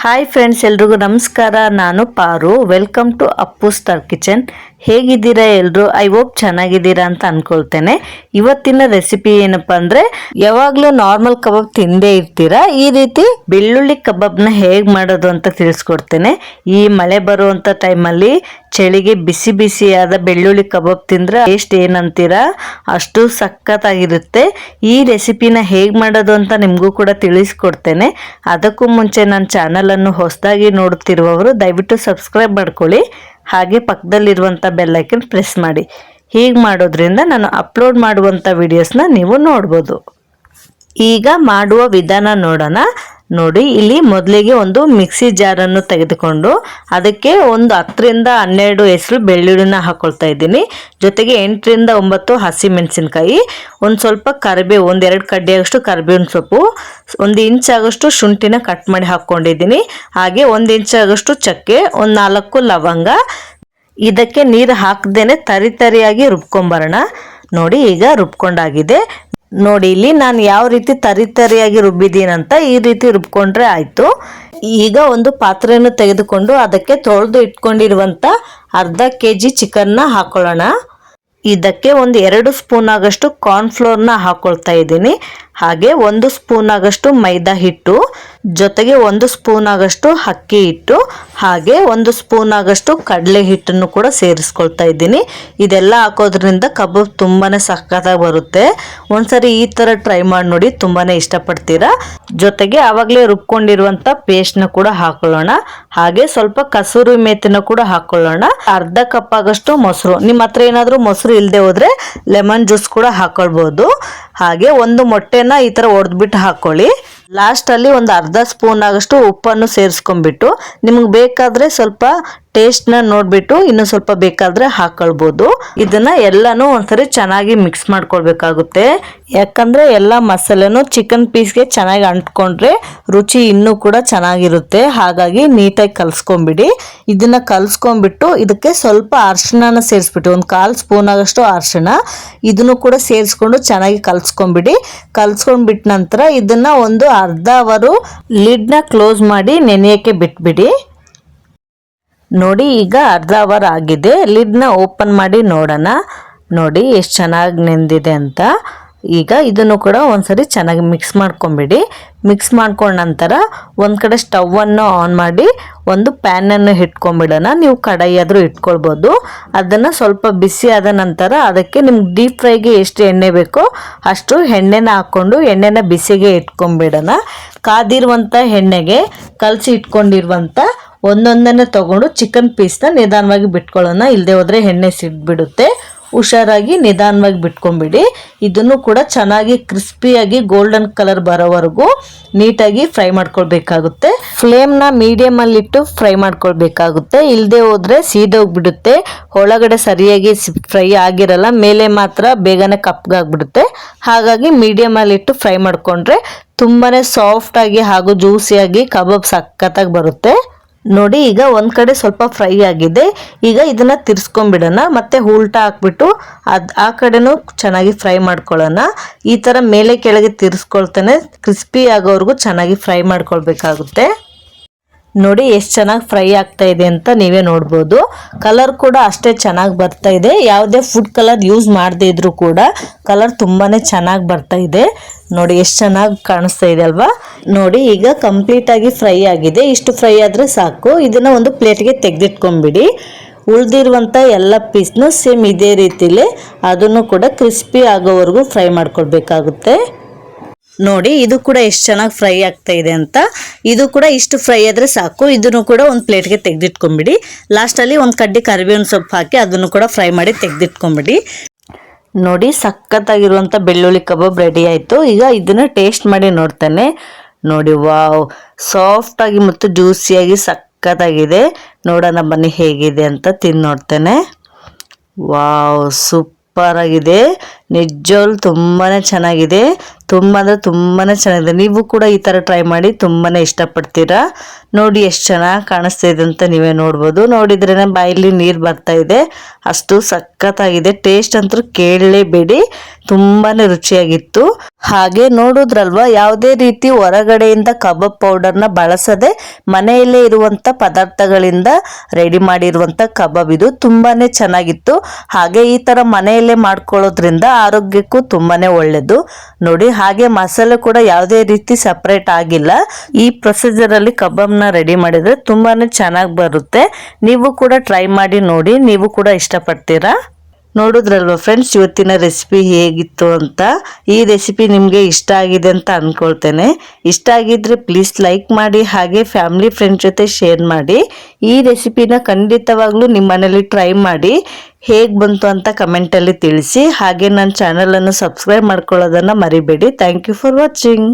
Hi friends, ಎಲ್ರಿಗೂ ನಮಸ್ಕಾರ. ನಾನು Paru. Welcome to Appu star kitchen. ಹೇಗಿದ್ದೀರಾ ಎಲ್ಲರೂ? ಐ ಹೋಪ್ ಚೆನ್ನಾಗಿದ್ದೀರಾ ಅಂತ ಅನ್ಕೊಳ್ತೇನೆ. ಇವತ್ತಿನ ರೆಸಿಪಿ ಏನಪ್ಪಾ ಅಂದ್ರೆ, ಯಾವಾಗ್ಲೂ ನಾರ್ಮಲ್ ಕಬಾಬ್ ತಿಂದೇ ಇರ್ತೀರಾ, ಈ ರೀತಿ ಬೆಳ್ಳುಳ್ಳಿ ಕಬಾಬ್ನ ಹೇಗ್ ಮಾಡೋದು ಅಂತ ತಿಳಿಸ್ಕೊಡ್ತೇನೆ. ಈ ಮಳೆ ಬರುವಂತ ಟೈಮಲ್ಲಿ ಚಳಿಗೆ ಬಿಸಿ ಬಿಸಿಯಾದ ಬೆಳ್ಳುಳ್ಳಿ ಕಬಾಬ್ ತಿಂದ್ರೆ ಟೇಸ್ಟ್ ಏನಂತೀರಾ, ಅಷ್ಟು ಸಖತ್ತಾಗಿರುತ್ತೆ. ಈ ರೆಸಿಪಿನ ಹೇಗ್ ಮಾಡೋದು ಅಂತ ನಿಮಗೂ ಕೂಡ ತಿಳಿಸ್ಕೊಡ್ತೇನೆ. ಅದಕ್ಕೂ ಮುಂಚೆ ನನ್ನ ಚಾನಲ್ ಅನ್ನು ಹೊಸದಾಗಿ ನೋಡುತ್ತಿರುವವರು ದಯವಿಟ್ಟು ಸಬ್ಸ್ಕ್ರೈಬ್ ಮಾಡ್ಕೊಳ್ಳಿ. ಹಾಗೆ ಪಕ್ಕದಲ್ಲಿರುವಂಥ ಬೆಲ್ ಐಕನ್ ಪ್ರೆಸ್ ಮಾಡಿ. ಹೀಗೆ ಮಾಡೋದ್ರಿಂದ ನಾನು ಅಪ್ಲೋಡ್ ಮಾಡುವಂಥ ವಿಡಿಯೋಸ್ನ ನೀವು ನೋಡ್ಬೋದು. ಈಗ ಮಾಡುವ ವಿಧಾನ ನೋಡೋಣ. ನೋಡಿ, ಇಲ್ಲಿ ಮೊದಲಿಗೆ ಒಂದು ಮಿಕ್ಸಿ ಜಾರನ್ನು ತೆಗೆದುಕೊಂಡು ಅದಕ್ಕೆ ಒಂದು 10 ರಿಂದ 12 ಹೆಸರು ಬೆಳ್ಳುಳ್ಳಿನ ಹಾಕೊಳ್ತಾ ಇದ್ದೀನಿ. ಜೊತೆಗೆ 8 ರಿಂದ 9 ಹಸಿಮೆಣಸಿನ್ಕಾಯಿ, ಒಂದು ಸ್ವಲ್ಪ ಕರಿಬೇವು, 1-2 ಕಡ್ಡಿಯಾಗಷ್ಟು ಕರಿಬೇವಿನ ಸೊಪ್ಪು, 1 ಇಂಚ್ ಆಗೋಷ್ಟು ಶುಂಠಿನ ಕಟ್ ಮಾಡಿ ಹಾಕ್ಕೊಂಡಿದ್ದೀನಿ. ಹಾಗೆ 1 ಇಂಚ್ ಆಗೋಷ್ಟು ಚಕ್ಕೆ, ಒಂದು 4 ಲವಂಗ. ಇದಕ್ಕೆ ನೀರು ಹಾಕದೇನೆ ತರಿಯಾಗಿ ರುಬ್ಕೊಂಬರೋಣ. ನೋಡಿ, ಈಗ ರುಬ್ಕೊಂಡಾಗಿದೆ. ನೋಡಿ, ಇಲ್ಲಿ ನಾನು ಯಾವ ರೀತಿ ತರಿಯಾಗಿ ರುಬ್ಬಿದ್ದೀನಂತ ಈ ರೀತಿ ರುಬ್ಕೊಂಡ್ರೆ ಆಯ್ತು. ಈಗ ಒಂದು ಪಾತ್ರೆಯನ್ನು ತೆಗೆದುಕೊಂಡು ಅದಕ್ಕೆ ತೊಳೆದು ಇಟ್ಕೊಂಡಿರುವಂತ ಅರ್ಧ kg ಚಿಕನ್ನ ಹಾಕೊಳ್ಳೋಣ. ಇದಕ್ಕೆ ಒಂದು 2 ಸ್ಪೂನ್ ಆಗಷ್ಟು ಕಾರ್ನ್ಫ್ಲೋರ್ನ ಹಾಕೊಳ್ತಾ ಇದ್ದೀನಿ. ಹಾಗೆ 1 ಸ್ಪೂನ್ ಆಗಷ್ಟು ಮೈದಾ ಹಿಟ್ಟು, ಜೊತೆಗೆ 1 ಸ್ಪೂನ್ ಆಗಷ್ಟು ಅಕ್ಕಿ ಹಿಟ್ಟು, ಹಾಗೆ 1 ಸ್ಪೂನ್ ಆಗಷ್ಟು ಕಡಲೆ ಹಿಟ್ಟನ್ನು ಕೂಡ ಸೇರಿಸ್ಕೊಳ್ತಾ ಇದ್ದೀನಿ. ಇದೆಲ್ಲ ಹಾಕೋದ್ರಿಂದ ಕಬಾಬ್ ತುಂಬಾನೇ ಸಖತ್ತಾಗಿ ಬರುತ್ತೆ. ಒಂದ್ಸರಿ ಈ ತರ ಟ್ರೈ ಮಾಡಿ ನೋಡಿ, ತುಂಬಾನೇ ಇಷ್ಟಪಡ್ತೀರಾ. ಜೊತೆಗೆ ಆವಾಗಲೇ ರುಬ್ಕೊಂಡಿರುವಂತ ಪೇಸ್ಟ್ನ ಕೂಡ ಹಾಕೊಳ್ಳೋಣ. ಹಾಗೆ ಸ್ವಲ್ಪ ಕಸೂರಿ ಮೇಥಿನ ಕೂಡ ಹಾಕೊಳ್ಳೋಣ. ಅರ್ಧ ಕಪ್ ಆಗಷ್ಟು ಮೊಸರು, ನಿಮ್ಮ ಹತ್ರ ಏನಾದರೂ ಮೊಸರು ಇಲ್ಲದೆ ಹೋದ್ರೆ ಲೆಮನ್ ಜ್ಯೂಸ್ ಕೂಡ ಹಾಕೊಳ್ಬಹುದು. ಹಾಗೆ ಒಂದು ಮೊಟ್ಟೆನ ಈ ತರ ಒಡೆದ್ಬಿಟ್ಟು ಹಾಕೊಳ್ಳಿ. ಲಾಸ್ಟ್ ಅಲ್ಲಿ ಒಂದು ಅರ್ಧ ಸ್ಪೂನ್ ಆಗಷ್ಟು ಉಪ್ಪನ್ನು ಸೇರಿಸ್ಕೊಂಡ್ಬಿಟ್ಟು ನಿಮ್ಗೆ ಬೇಕಾದ್ರೆ ಸ್ವಲ್ಪ ಟೇಸ್ಟ್ನ ನೋಡ್ಬಿಟ್ಟು ಇನ್ನು ಸ್ವಲ್ಪ ಬೇಕಾದ್ರೆ ಹಾಕೊಳ್ಬಹುದು. ಇದನ್ನ ಎಲ್ಲಾನು ಒಂದ್ಸರಿ ಚೆನ್ನಾಗಿ ಮಿಕ್ಸ್ ಮಾಡ್ಕೊಳ್ಬೇಕಾಗುತ್ತೆ. ಯಾಕಂದ್ರೆ ಎಲ್ಲ ಮಸಾಲೆನೂ ಚಿಕನ್ ಪೀಸ್ಗೆ ಚೆನ್ನಾಗಿ ಅಂಟ್ಕೊಂಡ್ರೆ ರುಚಿ ಇನ್ನೂ ಕೂಡ ಚೆನ್ನಾಗಿರುತ್ತೆ. ಹಾಗಾಗಿ ನೀಟಾಗಿ ಕಲ್ಸ್ಕೊಂಡ್ಬಿಡಿ. ಇದನ್ನ ಕಲ್ಸ್ಕೊಂಡ್ಬಿಟ್ಟು ಇದಕ್ಕೆ ಸ್ವಲ್ಪ ಅರಿಶಿನ ಸೇರಿಸ್ಬಿಟ್ಟು ಒಂದು 1/4 ಸ್ಪೂನ್ ಆಗಷ್ಟು ಅರಿಶಿನ, ಇದನ್ನು ಕೂಡ ಸೇರಿಸ್ಕೊಂಡು ಚೆನ್ನಾಗಿ ಕಲ್ಸ್ಕೊಂಡ್ಬಿಡಿ. ಕಲ್ಸ್ಕೊಂಡ್ಬಿಟ್ಟ ನಂತರ ಇದನ್ನ ಒಂದು ಅರ್ಧ ಅವರು ಲಿಡ್ನ ಕ್ಲೋಸ್ ಮಾಡಿ ನೆನೆಯಕ್ಕೆ ಬಿಟ್ಬಿಡಿ. ನೋಡಿ, ಈಗ ಅರ್ಧ ಅವರ್ ಆಗಿದೆ. ಲಿಡ್ನ ಓಪನ್ ಮಾಡಿ ನೋಡೋಣ. ನೋಡಿ ಎಷ್ಟು ಚೆನ್ನಾಗಿ ನೆಂದಿದೆ ಅಂತ. ಈಗ ಇದನ್ನು ಕೂಡ ಒಂದ್ಸರಿ ಚೆನ್ನಾಗಿ ಮಿಕ್ಸ್ ಮಾಡ್ಕೊಂಬಿಡಿ. ಮಿಕ್ಸ್ ಮಾಡ್ಕೊಂಡ ನಂತರ ಒಂದು ಕಡೆ ಸ್ಟವ್ ಅನ್ನು ಆನ್ ಮಾಡಿ ಒಂದು ಪ್ಯಾನ್ ಅನ್ನು ಇಟ್ಕೊಂಡ್ಬಿಡೋಣ. ನೀವು ಕಡಾಯಿ ಆದರೂ ಇಟ್ಕೊಳ್ಬೋದು. ಅದನ್ನು ಸ್ವಲ್ಪ ಬಿಸಿ ಆದ ನಂತರ ಅದಕ್ಕೆ ನಿಮ್ಗೆ ಡೀಪ್ ಫ್ರೈಗೆ ಎಷ್ಟು ಎಣ್ಣೆ ಬೇಕೋ ಅಷ್ಟು ಎಣ್ಣೆನ ಹಾಕ್ಕೊಂಡು ಎಣ್ಣೆನ ಬಿಸಿಗೆ ಇಟ್ಕೊಂಡ್ಬಿಡೋಣ. ಕಾದಿರುವಂಥ ಎಣ್ಣೆಗೆ ಕಲಸಿ ಇಟ್ಕೊಂಡಿರುವಂಥ ಒಂದೊಂದನ್ನೇ ತಗೊಂಡು ಚಿಕನ್ ಪೀಸ್ನ ನಿಧಾನವಾಗಿ ಬಿಟ್ಕೊಳ್ಳೋಣ. ಇಲ್ಲದೆ ಹೋದರೆ ಎಣ್ಣೆ ಸಿಡ್ಬಿಡುತ್ತೆ. ಹುಷಾರಾಗಿ ನಿಧಾನವಾಗಿ ಬಿಟ್ಕೊಂಡ್ಬಿಡಿ. ಇದನ್ನು ಕೂಡ ಚೆನ್ನಾಗಿ ಕ್ರಿಸ್ಪಿಯಾಗಿ ಗೋಲ್ಡನ್ ಕಲರ್ ಬರೋವರೆಗೂ ನೀಟಾಗಿ ಫ್ರೈ ಮಾಡ್ಕೊಳ್ಬೇಕಾಗುತ್ತೆ. ಫ್ಲೇಮ್ನ ಮೀಡಿಯಮಲ್ಲಿ ಇಟ್ಟು ಫ್ರೈ ಮಾಡ್ಕೊಳ್ಬೇಕಾಗುತ್ತೆ. ಇಲ್ಲದೆ ಹೋದರೆ ಸೀದೋಗ್ಬಿಡುತ್ತೆ. ಒಳಗಡೆ ಸರಿಯಾಗಿ ಫ್ರೈ ಆಗಿರಲ್ಲ, ಮೇಲೆ ಮಾತ್ರ ಬೇಗನೆ ಕಪ್ಪಗಾಗ್ಬಿಡುತ್ತೆ. ಹಾಗಾಗಿ ಮೀಡಿಯಮಲ್ಲಿ ಇಟ್ಟು ಫ್ರೈ ಮಾಡಿಕೊಂಡ್ರೆ ತುಂಬಾನೇ ಸಾಫ್ಟಾಗಿ ಹಾಗೂ ಜ್ಯೂಸಿಯಾಗಿ ಕಬಾಬ್ ಸಖತ್ತಾಗಿ ಬರುತ್ತೆ. ನೋಡಿ, ಈಗ ಒಂದ್ ಕಡೆ ಸ್ವಲ್ಪ ಫ್ರೈ ಆಗಿದೆ. ಈಗ ಇದನ್ನ ತಿರ್ಸ್ಕೊಂಡ್ಬಿಡೋಣ. ಮತ್ತೆ ಉಲ್ಟಾ ಹಾಕ್ಬಿಟ್ಟು ಆ ಕಡೆನೂ ಚೆನ್ನಾಗಿ ಫ್ರೈ ಮಾಡ್ಕೊಳ್ಳೋಣ. ಈ ತರ ಮೇಲೆ ಕೆಳಗೆ ತಿರ್ಸ್ಕೊಳ್ತಾನೆ ಕ್ರಿಸ್ಪಿ ಆಗೋವರೆಗೂ ಚೆನ್ನಾಗಿ ಫ್ರೈ ಮಾಡ್ಕೊಳ್ಬೇಕಾಗುತ್ತೆ. ನೋಡಿ ಎಷ್ಟು ಚೆನ್ನಾಗಿ ಫ್ರೈ ಆಗ್ತಾ ಇದೆ ಅಂತ ನೀವೇ ನೋಡ್ಬೋದು. ಕಲರ್ ಕೂಡ ಅಷ್ಟೇ ಚೆನ್ನಾಗಿ ಬರ್ತಾ ಇದೆ. ಯಾವುದೇ ಫುಡ್ ಕಲರ್ ಯೂಸ್ ಮಾಡದೇ ಇದ್ರೂ ಕೂಡ ಕಲರ್ ತುಂಬಾನೇ ಚೆನ್ನಾಗಿ ಬರ್ತಾ ಇದೆ. ನೋಡಿ ಎಷ್ಟು ಚೆನ್ನಾಗಿ ಕಾಣಿಸ್ತಾ ಇದೆ ಅಲ್ವಾ. ನೋಡಿ, ಈಗ ಕಂಪ್ಲೀಟ್ ಆಗಿ ಫ್ರೈ ಆಗಿದೆ. ಇಷ್ಟು ಫ್ರೈ ಆದ್ರೆ ಸಾಕು. ಇದನ್ನ ಒಂದು ಪ್ಲೇಟ್ಗೆ ತೆಗೆದಿಟ್ಕೊಂಡ್ಬಿಡಿ. ಉಳಿದಿರುವಂಥ ಎಲ್ಲ ಪೀಸ್ನು ಸೇಮ್ ಇದೇ ರೀತಿಲಿ ಅದನ್ನು ಕೂಡ ಕ್ರಿಸ್ಪಿ ಆಗೋವರೆಗೂ ಫ್ರೈ ಮಾಡ್ಕೊಳ್ಬೇಕಾಗುತ್ತೆ. ನೋಡಿ, ಇದು ಕೂಡ ಎಷ್ಟು ಚೆನ್ನಾಗಿ ಫ್ರೈ ಆಗ್ತಾ ಇದೆ ಅಂತ. ಇದು ಕೂಡ ಇಷ್ಟು ಫ್ರೈ ಆದ್ರೆ ಸಾಕು. ಇದನ್ನು ಕೂಡ ಒಂದು ಪ್ಲೇಟ್ಗೆ ತೆಗೆದಿಟ್ಕೊಂಡ್ಬಿಡಿ. ಲಾಸ್ಟಲ್ಲಿ ಒಂದು ಕಡ್ಡಿ ಕರಿಬೇವಿನ ಸೊಪ್ಪು ಹಾಕಿ ಅದನ್ನು ಕೂಡ ಫ್ರೈ ಮಾಡಿ ತೆಗೆದಿಟ್ಕೊಂಡ್ಬಿಡಿ. ನೋಡಿ, ಸಖತ್ತಾಗಿರುವಂಥ ಬೆಳ್ಳುಳ್ಳಿ ಕಬಾಬ್ ರೆಡಿ ಆಯಿತು. ಈಗ ಇದನ್ನು ಟೇಸ್ಟ್ ಮಾಡಿ ನೋಡ್ತಾನೆ. ನೋಡಿ, ವಾವ್, ಸಾಫ್ಟಾಗಿ ಮತ್ತು ಜ್ಯೂಸಿಯಾಗಿ ಸಖತ್ತಾಗಿದೆ. ನೋಡೋಣ ಬನ್ನಿ ಹೇಗಿದೆ ಅಂತ ತಿಂದು ನೋಡ್ತೇನೆ. ವಾವ್, ಸೂಪರ್ ಆಗಿದೆ. ನಿಜವಾಗ್ಲೂ ತುಂಬಾ ಚೆನ್ನಾಗಿದೆ. ತುಂಬ ಅಂದರೆ ತುಂಬಾ ಚೆನ್ನಾಗಿದೆ. ನೀವು ಕೂಡ ಈ ಥರ ಟ್ರೈ ಮಾಡಿ, ತುಂಬಾ ಇಷ್ಟಪಡ್ತೀರಾ. ನೋಡಿ ಎಷ್ಟು ಚೆನ್ನಾಗಿ ಕಾಣಿಸ್ತಾ ಇದೆ ಅಂತ ನೀವೇ ನೋಡ್ಬೋದು. ನೋಡಿದ್ರೇ ಬಾಯಲ್ಲಿ ನೀರು ಬರ್ತಾ ಇದೆ, ಅಷ್ಟು ಸಖತ್ತಾಗಿದೆ. ಟೇಸ್ಟ್ ಅಂತೂ ಕೇಳಲೇಬೇಡಿ, ತುಂಬಾ ರುಚಿಯಾಗಿತ್ತು. ಹಾಗೆ ನೋಡಿದ್ರಲ್ವಾ, ಯಾವುದೇ ರೀತಿ ಹೊರಗಡೆಯಿಂದ ಕಬಾಬ್ ಪೌಡರ್ನ ಬಳಸದೆ ಮನೆಯಲ್ಲೇ ಇರುವಂಥ ಪದಾರ್ಥಗಳಿಂದ ರೆಡಿ ಮಾಡಿರುವಂಥ ಕಬಾಬ್ ಇದು. ತುಂಬಾ ಚೆನ್ನಾಗಿತ್ತು. ಹಾಗೆ ಈ ಥರ ಮನೆಯಲ್ಲೇ ಮಾಡ್ಕೊಳ್ಳೋದ್ರಿಂದ ಆರೋಗ್ಯಕ್ಕೂ ತುಂಬಾ ಒಳ್ಳೆಯದು ನೋಡಿ. ಹಾಗೆ ಮಸಾಲೆ ಕೂಡ ಯಾವುದೇ ರೀತಿ ಸಪ್ರೇಟ್ ಆಗಿಲ್ಲ. ಈ ಪ್ರೊಸೀಜರಲ್ಲಿ ಕಬಾಬ್ನ ರೆಡಿ ಮಾಡಿದರೆ ತುಂಬಾ ಚೆನ್ನಾಗಿ ಬರುತ್ತೆ. ನೀವು ಕೂಡ ಟ್ರೈ ಮಾಡಿ ನೋಡಿ, ನೀವು ಕೂಡ ಇಷ್ಟಪಡ್ತೀರಾ. ನೋಡಿದ್ರಲ್ವ ಫ್ರೆಂಡ್ಸ್, ಇವತ್ತಿನ ರೆಸಿಪಿ ಹೇಗಿತ್ತು ಅಂತ. ಈ ರೆಸಿಪಿ ನಿಮಗೆ ಇಷ್ಟ ಆಗಿದೆ ಅಂತ ಅಂದ್ಕೊಳ್ತೇನೆ. ಇಷ್ಟ ಆಗಿದ್ರೆ ಪ್ಲೀಸ್ ಲೈಕ್ ಮಾಡಿ, ಹಾಗೆ ಫ್ಯಾಮಿಲಿ ಫ್ರೆಂಡ್ಸ್ ಜೊತೆ ಶೇರ್ ಮಾಡಿ. ಈ ರೆಸಿಪಿನ ಖಂಡಿತವಾಗ್ಲೂ ನಿಮ್ಮ ಮನೇಲಿ ಟ್ರೈ ಮಾಡಿ, ಹೇಗೆ ಬಂತು ಅಂತ ಕಮೆಂಟಲ್ಲಿ ತಿಳಿಸಿ. ಹಾಗೆ ನನ್ನ ಚಾನಲನ್ನು ಸಬ್ಸ್ಕ್ರೈಬ್ ಮಾಡ್ಕೊಳ್ಳೋದನ್ನು ಮರಿಬೇಡಿ. Thank you for watching.